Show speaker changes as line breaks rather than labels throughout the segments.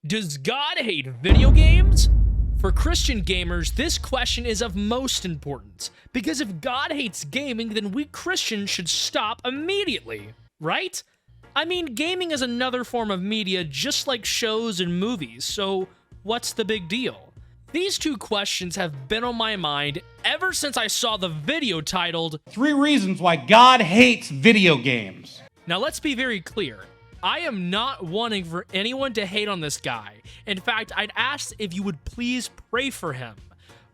Does God hate video games? For Christian gamers, this question is of most importance, because if God hates gaming, then we Christians should stop immediately, right? I mean, gaming is another form of media just like shows and movies, so what's the big deal? These two questions have been on my mind ever since I saw the video titled
3 Reasons Why God Hates Video Games.
Now let's be very clear. I am not wanting for anyone to hate on this guy. In fact, I'd ask if you would please pray for him.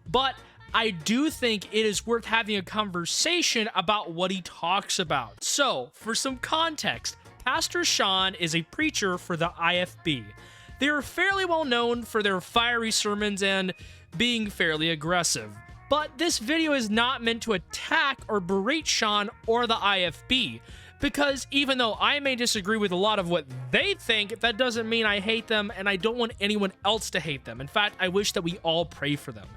But I do think it is worth having a conversation about what he talks about. So, for some context, Pastor Sean is a preacher for the IFB. They are fairly well known for their fiery sermons and being fairly aggressive. But this video is not meant to attack or berate Sean or the IFB. Because even though I may disagree with a lot of what they think, that doesn't mean I hate them, and I don't want anyone else to hate them. In fact, I wish that we all pray for them.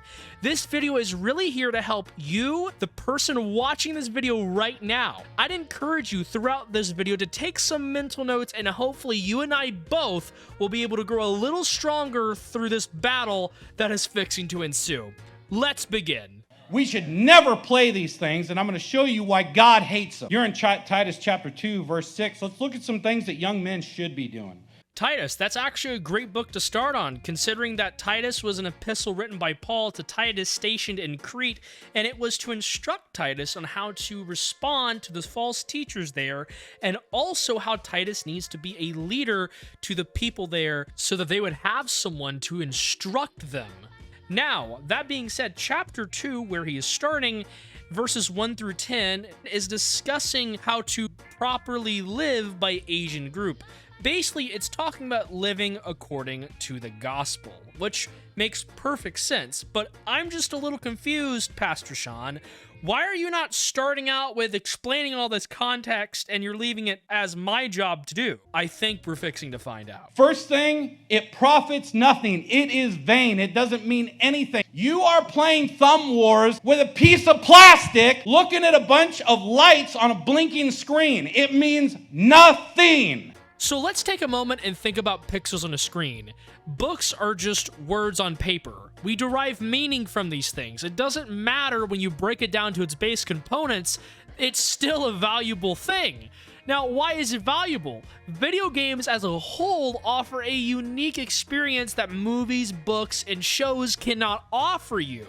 This video is really here to help you, the person watching this video right now. I'd encourage you throughout this video to take some mental notes, and hopefully you and I both will be able to grow a little stronger through this battle that is fixing to ensue. Let's begin.
We should never play these things, and I'm going to show you why God hates them. You're in Titus chapter 2, verse 6. Let's look at some things that young men should be doing.
Titus, that's actually a great book to start on, considering that Titus was an epistle written by Paul to Titus stationed in Crete, and it was to instruct Titus on how to respond to the false teachers there, and also how Titus needs to be a leader to the people there so that they would have someone to instruct them. Now, that being said, chapter 2, where he is starting, verses 1 through 10, is discussing how to properly live by Asian group. Basically, it's talking about living according to the gospel, which makes perfect sense, but I'm just a little confused, Pastor Sean. Why are you not starting out with explaining all this context and you're leaving it as my job to do? I think we're fixing to find out.
First thing, it profits nothing. It is vain. It doesn't mean anything. You are playing thumb wars with a piece of plastic looking at a bunch of lights on a blinking screen. It means nothing.
So let's take a moment and think about pixels on a screen. Books are just words on paper. We derive meaning from these things. It doesn't matter when you break it down to its base components, it's still a valuable thing. Now, why is it valuable? Video games as a whole offer a unique experience that movies, books, and shows cannot offer you.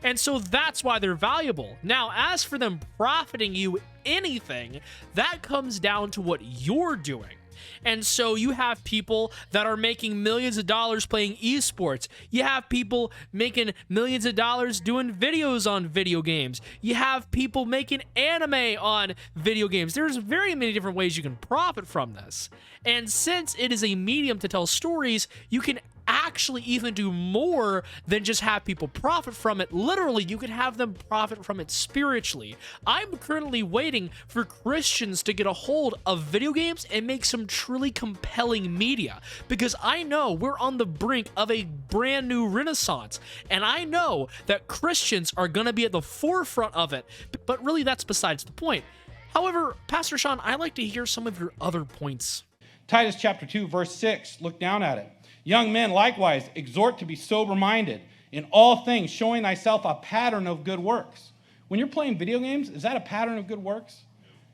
And so that's why they're valuable. Now, as for them profiting you anything, that comes down to what you're doing. And so you have people that are making millions of dollars playing esports. You have people making millions of dollars doing videos on video games. You have people making anime on video games. There's very many different ways you can profit from this. And since it is a medium to tell stories, you can actually even do more than just have people profit from it. Literally, you can have them profit from it spiritually. I'm currently waiting for Christians to get a hold of video games and make some truly compelling media, because I know we're on the brink of a brand new renaissance, and I know that Christians are going to be at the forefront of it, but really that's besides the point. However, Pastor Sean, I'd like to hear some of your other points.
Titus chapter 2, verse 6. Look down at it. Young men, likewise, exhort to be sober-minded, in all things showing thyself a pattern of good works. When you're playing video games, is that a pattern of good works?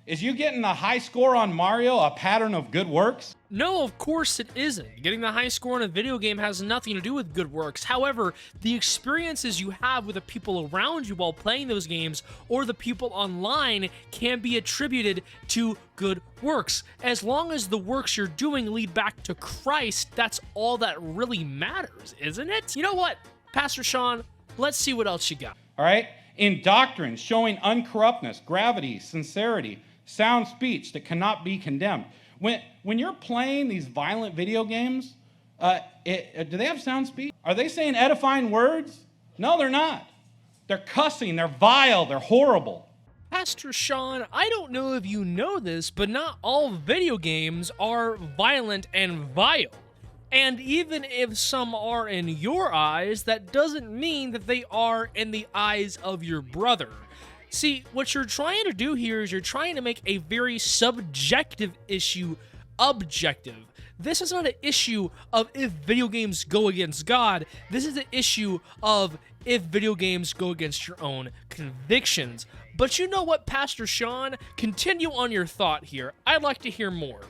Is you getting a high score on Mario a pattern of good works?
No, of course it isn't. Getting the high score in a video game has nothing to do with good works. However, the experiences you have with the people around you while playing those games or the people online can be attributed to good works. As long as the works you're doing lead back to Christ, that's all that really matters, isn't it? You know what, Pastor Sean, let's see what else you got.
All right? In doctrine, showing uncorruptness, gravity, sincerity, sound speech that cannot be condemned. When you're playing these violent video games, do they have sound speech? Are they saying edifying words? No, they're not. They're cussing, they're vile, they're horrible.
Pastor Sean, I don't know if you know this, but not all video games are violent and vile. And even if some are in your eyes, that doesn't mean that they are in the eyes of your brother. See, what you're trying to do here is you're trying to make a very subjective issue objective. this is not an issue of if video games go against God. This is an issue of if video games go against your own convictions. But you know what, Pastor Sean? Continue on your thought here. I'd like to hear more.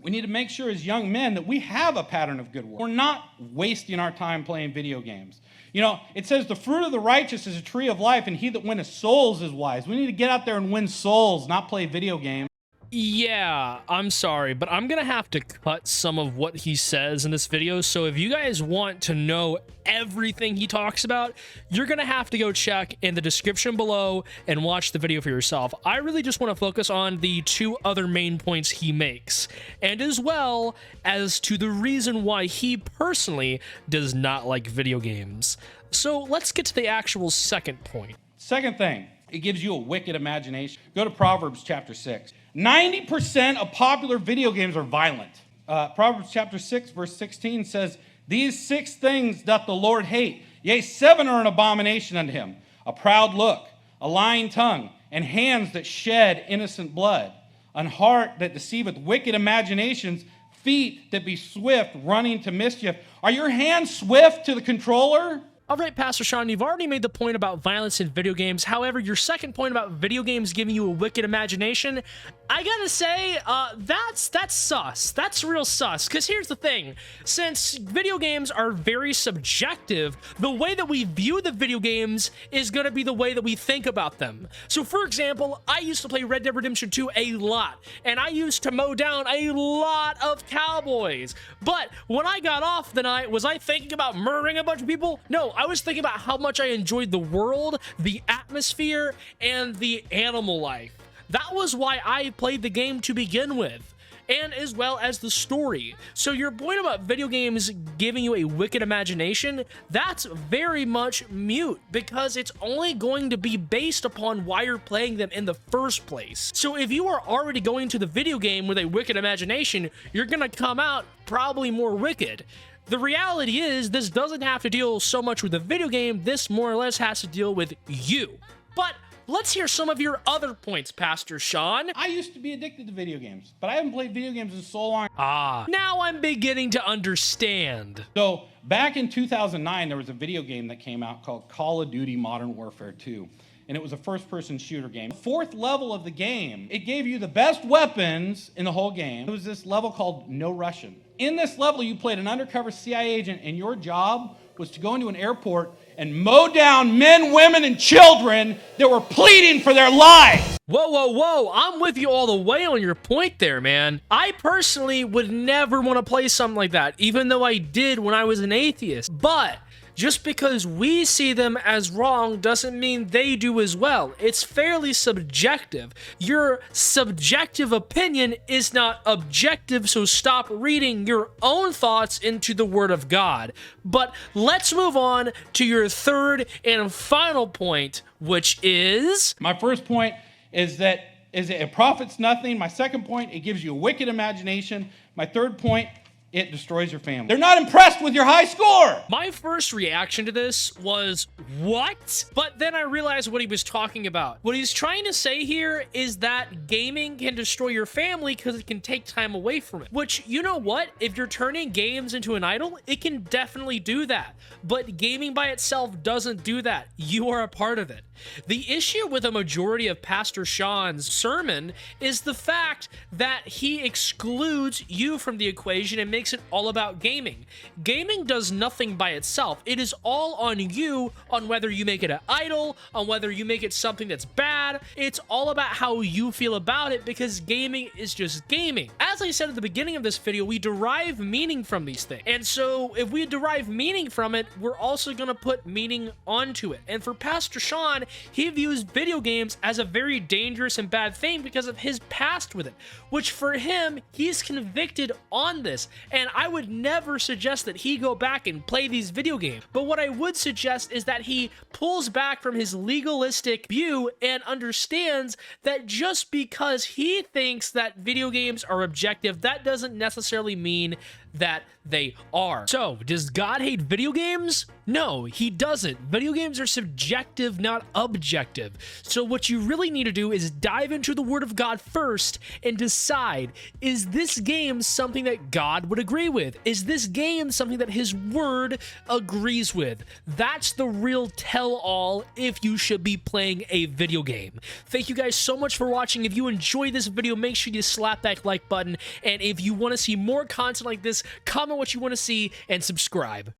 We need to make sure as young men that we have a pattern of good work. We're not wasting our time playing video games. You know, it says the fruit of the righteous is a tree of life, and he that winneth souls is wise. We need to get out there and win souls, not play video games.
Yeah, I'm sorry, but I'm gonna have to cut some of what he says in this video, so if you guys want to know everything he talks about, you're gonna have to go check in the description below and watch the video for yourself. I really just want to focus on the two other main points he makes, and as well as to the reason why he personally does not like video games. So let's get to the actual second point.
Second thing, it gives you a wicked imagination. Go to Proverbs chapter 6. 90% of popular video games are violent. Proverbs chapter 6, verse 16 says, "These 6 things doth the Lord hate, yea, 7 are an abomination unto him. A proud look, a lying tongue, and hands that shed innocent blood, an heart that deceiveth wicked imaginations, feet that be swift running to mischief." Are your hands swift to the controller?
All right, Pastor Sean, you've already made the point about violence in video games. However, your second point about video games giving you a wicked imagination, I gotta say, that's sus. That's real sus. Because here's the thing. Since video games are very subjective, the way that we view the video games is gonna be the way that we think about them. So, for example, I used to play Red Dead Redemption 2 a lot, and I used to mow down a lot of cowboys. But when I got off the night, was I thinking about murdering a bunch of people? No, I was thinking about how much I enjoyed the world, the atmosphere, and the animal life. That was why I played the game to begin with, and as well as the story. So your point about video games giving you a wicked imagination, that's very much mute, because it's only going to be based upon why you're playing them in the first place. So if you are already going to the video game with a wicked imagination, you're gonna come out probably more wicked. The reality is, this doesn't have to deal so much with the video game, this more or less has to deal with you. But let's hear some of your other points, Pastor Sean.
I used to be addicted to video games, but I haven't played video games in so long.
Now I'm beginning to understand.
So back in 2009, there was a video game that came out called Call of Duty Modern Warfare 2. And it was a first-person shooter game. The 4th level of the game, it gave you the best weapons in the whole game. It was this level called No Russian. In this level, you played an undercover CIA agent, and your job was to go into an airport and mow down men, women, and children that were pleading for their lives.
Whoa, whoa, whoa, I'm with you all the way on your point there, man. I personally would never want to play something like that, even though I did when I was an atheist. But just because we see them as wrong doesn't mean they do as well. It's fairly subjective. Your subjective opinion is not objective, so stop reading your own thoughts into the Word of God. But let's move on to your third and final point, which is...
My first point is that it profits nothing. My second point, it gives you a wicked imagination. My third point, it destroys your family. They're not impressed with your high score.
My first reaction to this was, what? But then I realized what he was talking about. What he's trying to say here is that gaming can destroy your family because it can take time away from it. Which, you know what? If you're turning games into an idol, it can definitely do that. But gaming by itself doesn't do that. You are a part of it. The issue with a majority of Pastor Sean's sermon is the fact that he excludes you from the equation and makes it all about gaming. Gaming does nothing by itself. It is all on you, on whether you make it an idol, on whether you make it something that's bad. It's all about how you feel about it, because gaming is just gaming. As I said at the beginning of this video, we derive meaning from these things. And so if we derive meaning from it, we're also going to put meaning onto it. And for Pastor Sean, he views video games as a very dangerous and bad thing because of his past with it, which for him, he's convicted on this. And I would never suggest that he go back and play these video games. But what I would suggest is that he pulls back from his legalistic view and understands that just because he thinks that video games are objective, that doesn't necessarily mean that they are. So, does God hate video games? No, he doesn't. Video games are subjective, not objective. So what you really need to do is dive into the Word of God first and decide, is this game something that God would agree with? Is this game something that his Word agrees with? That's the real tell-all if you should be playing a video game. Thank you guys so much for watching. If you enjoyed this video, make sure you slap that like button. And if you want to see more content like this, comment what you want to see and subscribe.